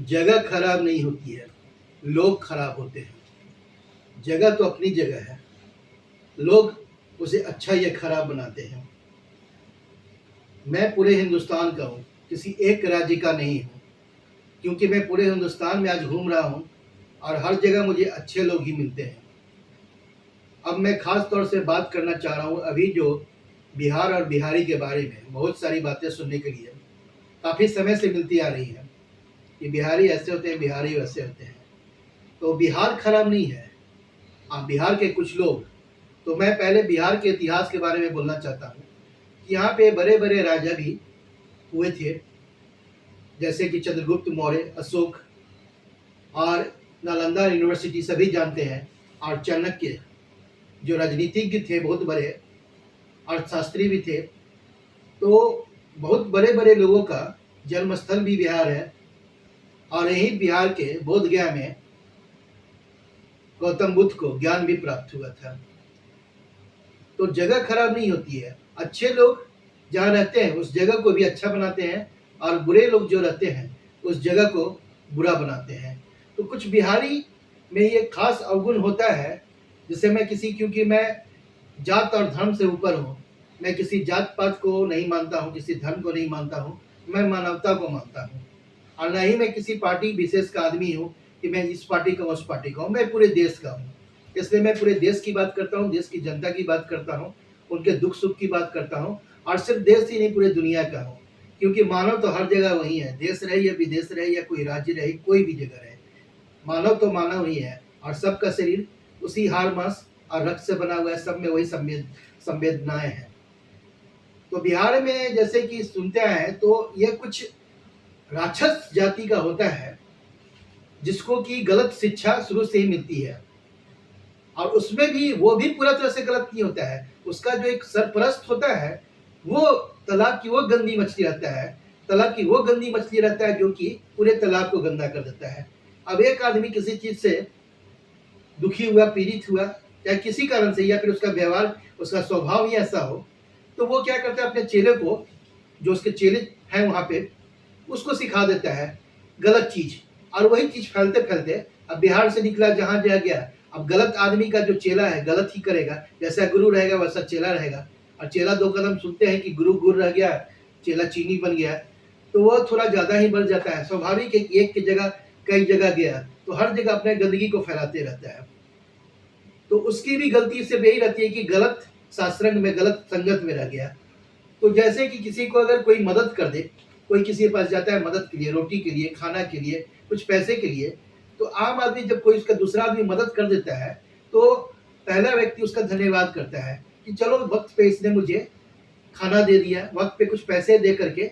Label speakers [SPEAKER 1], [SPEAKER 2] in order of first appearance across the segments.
[SPEAKER 1] जगह खराब नहीं होती है, लोग खराब होते हैं। जगह तो अपनी जगह है, लोग उसे अच्छा या खराब बनाते हैं। मैं पूरे हिंदुस्तान का हूँ, किसी एक राज्य का नहीं हूँ, क्योंकि मैं पूरे हिंदुस्तान में आज घूम रहा हूँ और हर जगह मुझे अच्छे लोग ही मिलते हैं। अब मैं खास तौर से बात करना चाह रहा हूँ अभी जो बिहार और बिहारी के बारे में बहुत सारी बातें सुनने के लिए काफ़ी समय से मिलती आ रही हैं कि बिहारी ऐसे होते हैं, बिहारी वैसे होते हैं। तो बिहार खराब नहीं है, बिहार के कुछ लोग। तो मैं पहले बिहार के इतिहास के बारे में बोलना चाहता हूँ कि यहाँ पे बड़े बड़े राजा भी हुए थे, जैसे कि चंद्रगुप्त मौर्य, अशोक और नालंदा यूनिवर्सिटी सभी जानते हैं, और चाणक्य जो राजनीतिज्ञ थे, बहुत बड़े अर्थशास्त्री भी थे। तो बहुत बड़े बड़े लोगों का जन्मस्थल भी बिहार है, और यही बिहार के बोध गया में गौतम बुद्ध को ज्ञान भी प्राप्त हुआ था। तो जगह खराब नहीं होती है, अच्छे लोग जहाँ रहते हैं उस जगह को भी अच्छा बनाते हैं, और बुरे लोग जो रहते हैं उस जगह को बुरा बनाते हैं। तो कुछ बिहारी में ये खास अवगुण होता है, जिसे मैं क्योंकि मैं जात और धर्म से ऊपर हूँ, मैं किसी जात पात को नहीं मानता हूँ, किसी धर्म को नहीं मानता हूँ, मैं मानवता को मानता हूँ। और न ही मैं किसी पार्टी विशेष का आदमी हूँ कि मैं इस पार्टी का उस पार्टी का हूँ, मैं पूरे देश का हूँ। इसलिए मैं पूरे देश की बात करता हूँ, देश की जनता की बात करता हूँ, उनके दुख सुख की बात करता हूँ, और सिर्फ देश ही नहीं पूरे दुनिया का हूँ। क्योंकि मानव तो हर जगह वही है, देश रहे या विदेश रहे या कोई राज्य रहे, कोई भी जगह रहे, मानव तो मानव ही है। और सबका शरीर उसी हाड़ मांस और रक्त से बना हुआ है, सब में वही संवेदनाएं हैं। तो बिहार में जैसे कि सुनते हैं तो यह कुछ राक्षस जाति का होता है, जिसको कि गलत शिक्षा शुरू से ही मिलती है, और उसमें भी वो भी पूरा तरह से गलत नहीं होता है। उसका जो एक सरपरस्त होता है, वो तालाब की वो गंदी मछली रहता है, तालाब की वो गंदी मछली रहता है जो कि पूरे तालाब को गंदा कर देता है। अब एक आदमी किसी चीज से दुखी हुआ, पीड़ित हुआ, या किसी कारण से, या फिर उसका व्यवहार, उसका स्वभाव ही ऐसा हो, तो वो क्या करता है, अपने चेले को, जो उसके चेले हैं वहां पे, उसको सिखा देता है गलत चीज, और वही चीज फैलते फैलते अब बिहार से निकला जहां जा गया। अब गलत आदमी का जो चेला है गलत ही करेगा, जैसा गुरु रहेगा वैसा चेला रहेगा। और चेला दो कदम सुनते हैं कि गुरु गुर रह गया, चेला चीनी बन गया, तो वह थोड़ा ज्यादा ही बढ़ जाता है। स्वाभाविक है, एक की जगह कई जगह गया तो हर जगह अपने गंदगी को फैलाते रहता है। तो उसकी भी गलती सिर्फ यही रहती है कि गलत शास्त्रंग में, गलत संगत में रह गया। तो जैसे कि किसी को अगर कोई मदद कर दे, कोई किसी के पास जाता है मदद के लिए, रोटी के लिए, खाना के लिए, कुछ पैसे के लिए, तो आम आदमी जब कोई उसका दूसरा आदमी मदद कर देता है तो पहला व्यक्ति उसका धन्यवाद करता है कि चलो वक्त पे इसने मुझे खाना दे दिया, वक्त पे कुछ पैसे दे करके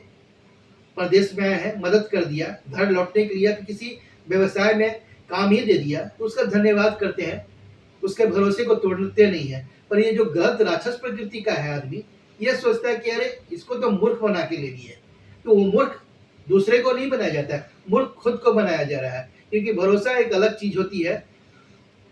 [SPEAKER 1] प्रदेश में आया है, मदद कर दिया, घर लौटने के लिए किसी व्यवसाय में काम ही दे दिया, तो उसका धन्यवाद करते हैं, उसके भरोसे को तोड़ते नहीं है। पर ये जो गलत राक्षस प्रकृति का है आदमी, ये सोचता है कि अरे इसको तो मूर्ख बना के ले लिए, तो वो मूर्ख दूसरे को नहीं बनाया जाता है, मूर्ख खुद को बनाया जा रहा है। क्योंकि भरोसा एक अलग चीज होती है,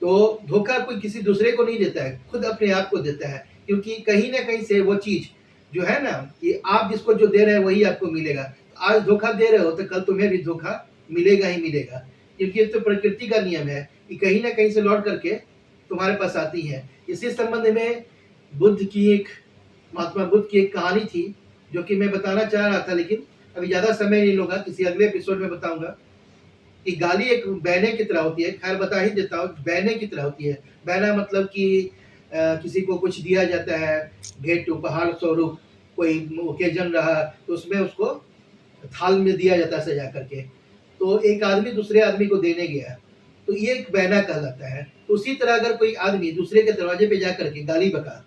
[SPEAKER 1] तो धोखा कोई किसी दूसरे को नहीं देता है, खुद अपने आप को देता है। क्योंकि कहीं ना कहीं से वो चीज जो है ना, कि आप जिसको जो दे रहे हैं वही आपको मिलेगा। आज धोखा दे रहे हो तो कल तुम्हें भी धोखा मिलेगा ही मिलेगा, क्योंकि ये तो प्रकृति का नियम है कि कहीं ना कहीं से लौट करके तुम्हारे पास आती है। इसी संबंध में महात्मा बुद्ध की एक कहानी थी, जो कि मैं बताना चाह रहा था, लेकिन अभी ज्यादा समय नहीं लूंगा, किसी अगले एपिसोड में बताऊंगा। कि गाली एक बहने की तरह होती है, खैर बता ही देता हूँ, बहने की तरह होती है। बहना मतलब कि किसी को कुछ दिया जाता है, भेंट उपहार स्वरूप, कोई ओकेजन रहा तो उसमें उसको थाल में दिया जाता है सजा करके। तो एक आदमी दूसरे आदमी को देने गया, तो ये एक बहना कहलाता है। तो उसी तरह अगर कोई आदमी दूसरे के दरवाजे पे जाकर के गाली बका,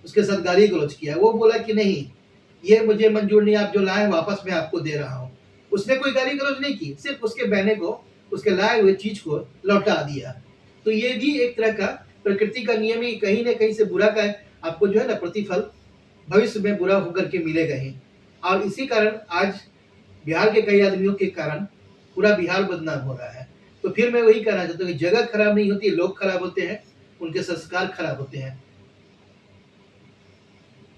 [SPEAKER 1] उसके साथ गाली गलौज किया, वो बोला कि नहीं ये मुझे मंजूर नहीं, आप जो लाए वापस मैं आपको दे रहा हूँ, उसने कोई गाली गलौज नहीं की, सिर्फ उसके बहने को उसके लाए हुए चीज को लौटा दिया। तो ये भी एक तरह का प्रकृति का नियम ही, कहीं ना कहीं से बुरा का आपको जो है ना प्रतिफल भविष्य में बुरा होकर के मिलेगा ही। और इसी कारण आज बिहार के कई आदमियों के कारण पूरा बिहार बदनाम हो रहा है। तो फिर मैं वही कहना चाहता हूँ कि जगह खराब नहीं होती, लोग खराब होते हैं, उनके संस्कार खराब होते हैं,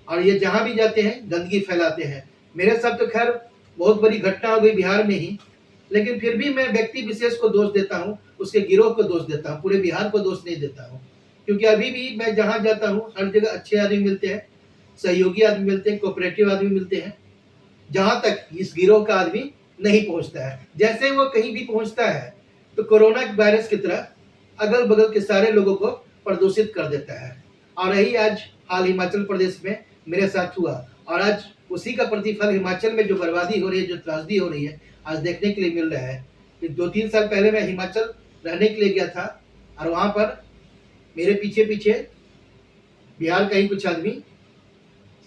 [SPEAKER 1] और ये जहां भी जाते हैं गंदगी फैलाते हैं। मेरे साथ तो खैर बहुत बड़ी घटना हो गई बिहार में ही, लेकिन फिर भी मैं व्यक्ति विशेष को दोष देता हूँ, उसके गिरोह को दोष देता हूँ, पूरे बिहार को दोष नहीं देता हूँ। क्योंकि अभी भी मैं जहाँ जाता हूँ हर जगह अच्छे आदमी मिलते हैं, सहयोगी आदमी मिलते हैं, कोऑपरेटिव आदमी मिलते हैं, जहाँ तक इस गिरोह का आदमी नहीं पहुँचता है। जैसे वो कहीं भी पहुँचता है तो कोरोना वायरस की तरह अगल-बगल के सारे लोगों को प्रदूषित कर देता है। और यही आज हाल हिमाचल प्रदेश में मेरे साथ हुआ, और आज उसी का प्रतिफल हिमाचल में जो बर्बादी हो रही है, जो त्रासदी हो रही है, आज देखने के लिए मिल रहा है। कि 2-3 साल पहले मैं हिमाचल रहने के लिए गया था, और वहाँ पर मेरे पीछे-पीछे बिहार का ही कुछ आदमी,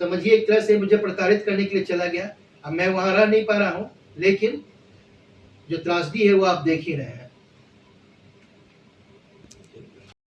[SPEAKER 1] समझिए एक तरह से मुझे प्रताड़ित करने के लिए चला गया। अब मैं वहाँ रह नहीं पा रहा हूँ, लेकिन जो त्रासदी है वो आप देख ही रहे हैं।